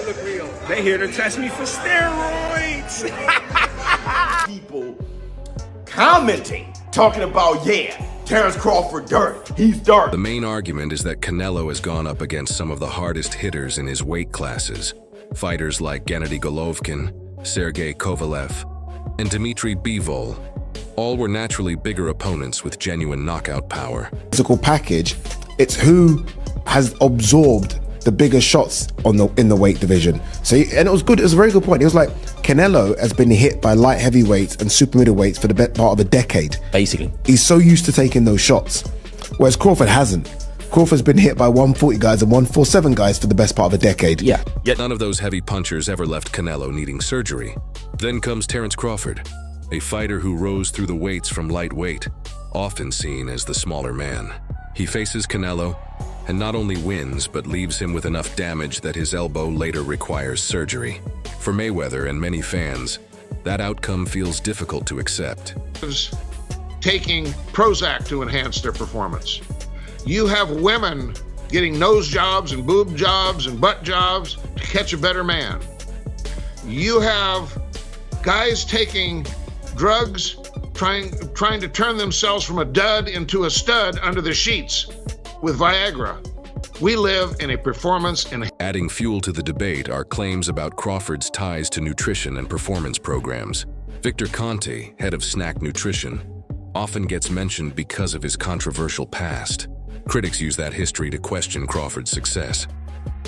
look real. They here to test me for steroids. People commenting, talking about, yeah, Terrence Crawford dirt. He's dirt. The main argument is that Canelo has gone up against some of the hardest hitters in his weight classes. Fighters like Gennady Golovkin, Sergey Kovalev, and Dmitry Bivol. All were naturally bigger opponents with genuine knockout power. Physical package, it's who has absorbed the bigger shots in the weight division. So, and it was good. It was a very good point. It was like Canelo has been hit by light heavyweights and super middleweights for the best part of a decade. Basically, he's so used to taking those shots, whereas Crawford hasn't. Crawford's been hit by 140 guys and 147 guys for the best part of a decade. Yeah. Yet none of those heavy punchers ever left Canelo needing surgery. Then comes Terrence Crawford, a fighter who rose through the weights from lightweight, often seen as the smaller man. He faces Canelo and not only wins, but leaves him with enough damage that his elbow later requires surgery. For Mayweather and many fans, that outcome feels difficult to accept. Taking Prozac to enhance their performance. You have women getting nose jobs and boob jobs and butt jobs to catch a better man. You have guys taking drugs, trying to turn themselves from a dud into a stud under the sheets with Viagra. We live in a performance and adding fuel to the debate are claims about Crawford's ties to nutrition and performance programs. Victor Conte, head of Snack Nutrition, often gets mentioned because of his controversial past. Critics use that history to question Crawford's success.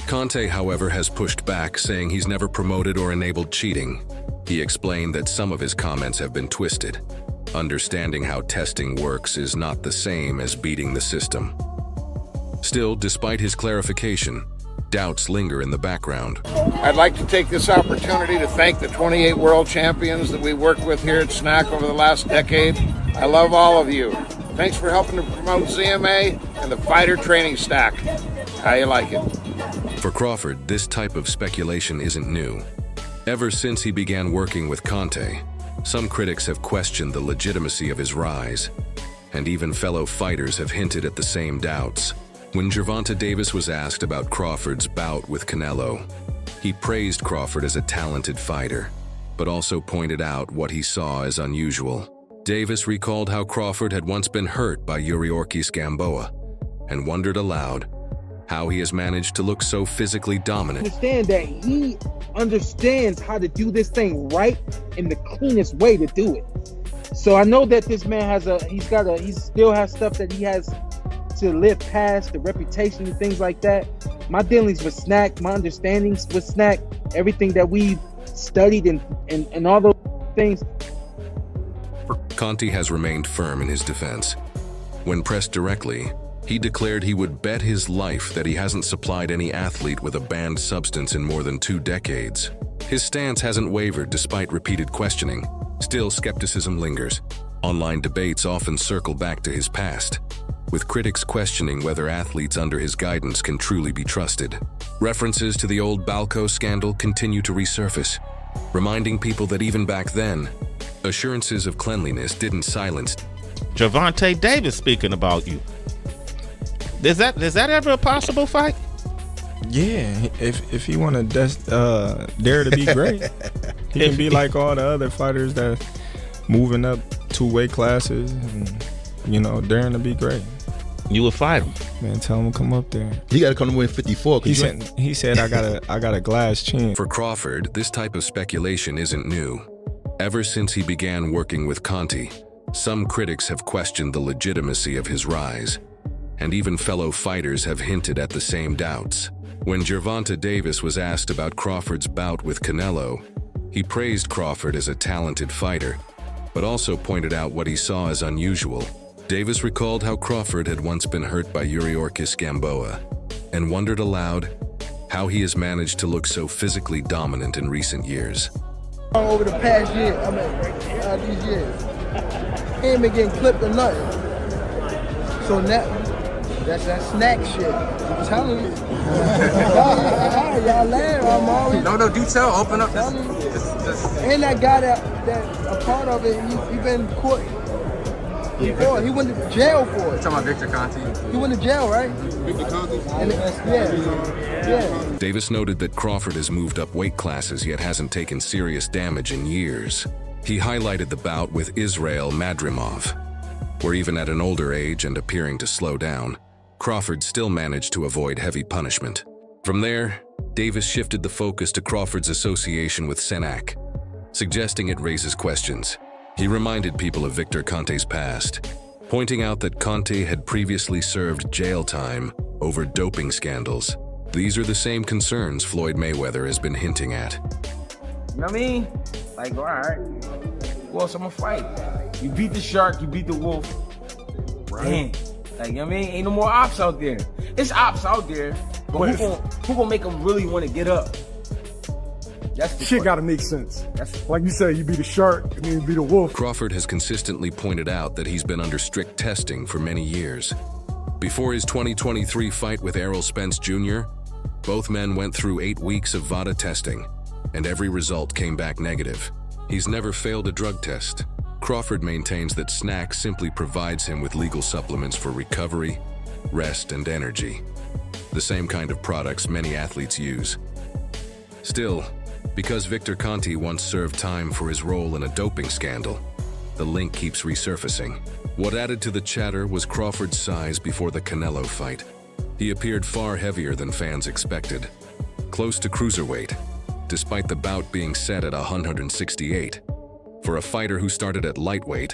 Conte, however, has pushed back, saying he's never promoted or enabled cheating. He explained that some of his comments have been twisted. Understanding how testing works is not the same as beating the system. Still, despite his clarification, doubts linger in the background. I'd like to take this opportunity to thank the 28 world champions that we worked with here at Snack over the last decade. I love all of you. Thanks for helping to promote ZMA and the fighter training stack. How you like it? For Crawford, this type of speculation isn't new. Ever since he began working with Conte, some critics have questioned the legitimacy of his rise, and even fellow fighters have hinted at the same doubts. When Gervonta Davis was asked about Crawford's bout with Canelo, he praised Crawford as a talented fighter, but also pointed out what he saw as unusual. Davis recalled how Crawford had once been hurt by Yuriorkis Gamboa and wondered aloud how he has managed to look so physically dominant. Understand that he understands how to do this thing right in the cleanest way to do it. So I know that this man he still has stuff that he has to live past, the reputation and things like that. My dealings with Snack, my understandings with Snack, everything that we've studied and all those things. Conte has remained firm in his defense. When pressed directly, he declared he would bet his life that he hasn't supplied any athlete with a banned substance in more than 2 decades. His stance hasn't wavered despite repeated questioning. Still, skepticism lingers. Online debates often circle back to his past, with critics questioning whether athletes under his guidance can truly be trusted. References to the old Balco scandal continue to resurface, reminding people that even back then, assurances of cleanliness didn't silence. Gervonta Davis speaking about you. Is that ever a possible fight? Yeah, if he want to dare to be great, he can be like all the other fighters that moving up 2 weight classes and, daring to be great. You would fight him, man. Tell him to come up there. He got to come to win 54. He said I got a glass chin. For Crawford, this type of speculation isn't new. Ever since he began working with Conte, some critics have questioned the legitimacy of his rise, and even fellow fighters have hinted at the same doubts. When Gervonta Davis was asked about Crawford's bout with Canelo, he praised Crawford as a talented fighter, but also pointed out what he saw as unusual. Davis recalled how Crawford had once been hurt by Yuriorkis Gamboa and wondered aloud how he has managed to look so physically dominant in recent years. Over the past year, these years, he ain't been getting clipped or nothing. So now, that's that Snack shit. I'm telling you. Y'all laugh. I'm always. No, do tell. Open up. And that guy that a part of it, he been caught He fought. He went to jail for it. You're talking about Victor Conti? He went to jail, right? Victor Conti? Yeah. Davis noted that Crawford has moved up weight classes yet hasn't taken serious damage in years. He highlighted the bout with Israel Madrimov, where even at an older age and appearing to slow down, Crawford still managed to avoid heavy punishment. From there, Davis shifted the focus to Crawford's association with Senac, suggesting it raises questions. He reminded people of Victor Conte's past, pointing out that Conte had previously served jail time over doping scandals. These are the same concerns Floyd Mayweather has been hinting at. You know what I mean? Like, all right, who else I'm gonna fight? You beat the shark, you beat the wolf. Right. Damn. Like, you know what I mean? Ain't no more ops out there. It's ops out there, but who gonna make them really want to get up? That's the shit gotta make sense. Like you said, you beat a shark and then you beat a wolf. Crawford has consistently pointed out that he's been under strict testing for many years. Before his 2023 fight with Errol Spence Jr., both men went through 8 weeks of VADA testing, and every result came back negative. He's never failed a drug test. Crawford maintains that SNAC simply provides him with legal supplements for recovery, rest, and energy. The same kind of products many athletes use. Still, because Victor Conti once served time for his role in a doping scandal, the link keeps resurfacing. What added to the chatter was Crawford's size before the Canelo fight. He appeared far heavier than fans expected, close to cruiserweight, despite the bout being set at 168. For a fighter who started at lightweight,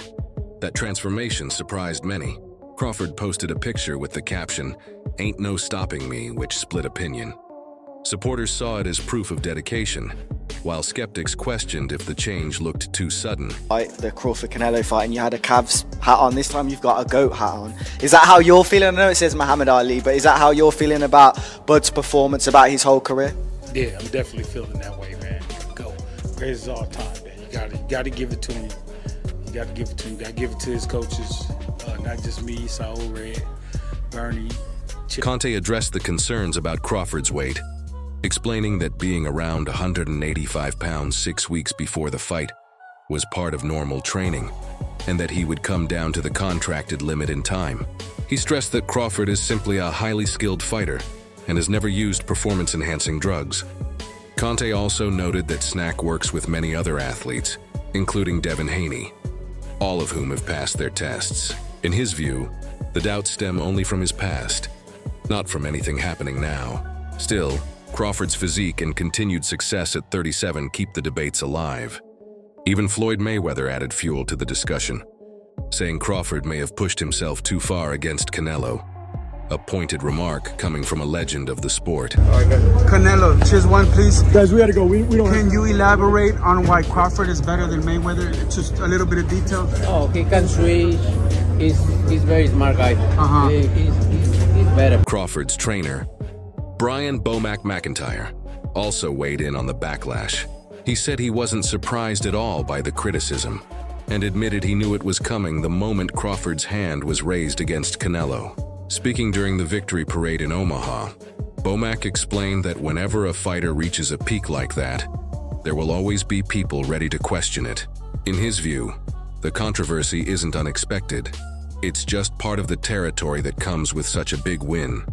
that transformation surprised many. Crawford posted a picture with the caption, "Ain't no stopping me," which split opinion. Supporters saw it as proof of dedication, while skeptics questioned if the change looked too sudden. The Crawford-Canelo fight, and you had a Cavs hat on. This time you've got a GOAT hat on. Is that how you're feeling? I know it says Muhammad Ali, but is that how you're feeling about Bud's performance, about his whole career? Yeah, I'm definitely feeling that way, man. GOAT. Greatest of all time, man. You gotta give it to him. You gotta give it to him. You gotta give it to his coaches, not just me, Saul Red, Bernie. Conte addressed the concerns about Crawford's weight, explaining that being around 185 pounds 6 weeks before the fight was part of normal training, and that he would come down to the contracted limit in time. He stressed that Crawford is simply a highly skilled fighter and has never used performance-enhancing drugs. Conte also noted that SNAC works with many other athletes, including Devin Haney, all of whom have passed their tests. In his view, the doubts stem only from his past, not from anything happening now. Still, Crawford's physique and continued success at 37 keep the debates alive. Even Floyd Mayweather added fuel to the discussion, saying Crawford may have pushed himself too far against Canelo, a pointed remark coming from a legend of the sport. Canelo, choose one, please. Guys, we gotta go. We don't. Can you elaborate on why Crawford is better than Mayweather? Just a little bit of detail. Oh, he can switch. He's very smart guy. He's better. Crawford's trainer, Brian Bomac McIntyre, also weighed in on the backlash. He said he wasn't surprised at all by the criticism, and admitted he knew it was coming the moment Crawford's hand was raised against Canelo. Speaking during the victory parade in Omaha, Bomac explained that whenever a fighter reaches a peak like that, there will always be people ready to question it. In his view, the controversy isn't unexpected. It's just part of the territory that comes with such a big win.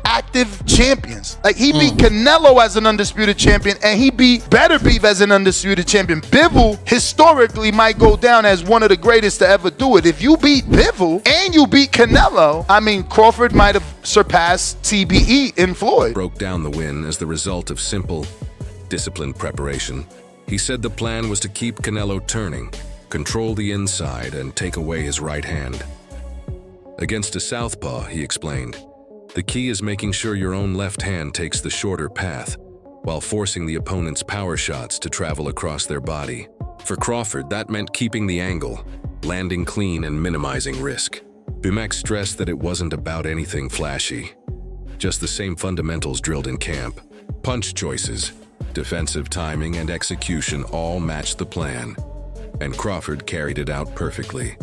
Active champions. Like, he beat Canelo as an undisputed champion, and he beat Better Beef as an undisputed champion. Bivol historically might go down as one of the greatest to ever do it. If you beat Bivol and you beat Canelo, I mean, Crawford might have surpassed TBE in Floyd. Broke down the win as the result of simple, disciplined preparation. He said the plan was to keep Canelo turning, control the inside, and take away his right hand. Against a southpaw, he explained, the key is making sure your own left hand takes the shorter path, while forcing the opponent's power shots to travel across their body. For Crawford, that meant keeping the angle, landing clean, and minimizing risk. Bomac stressed that it wasn't about anything flashy, just the same fundamentals drilled in camp. Punch choices, defensive timing, and execution all matched the plan, and Crawford carried it out perfectly.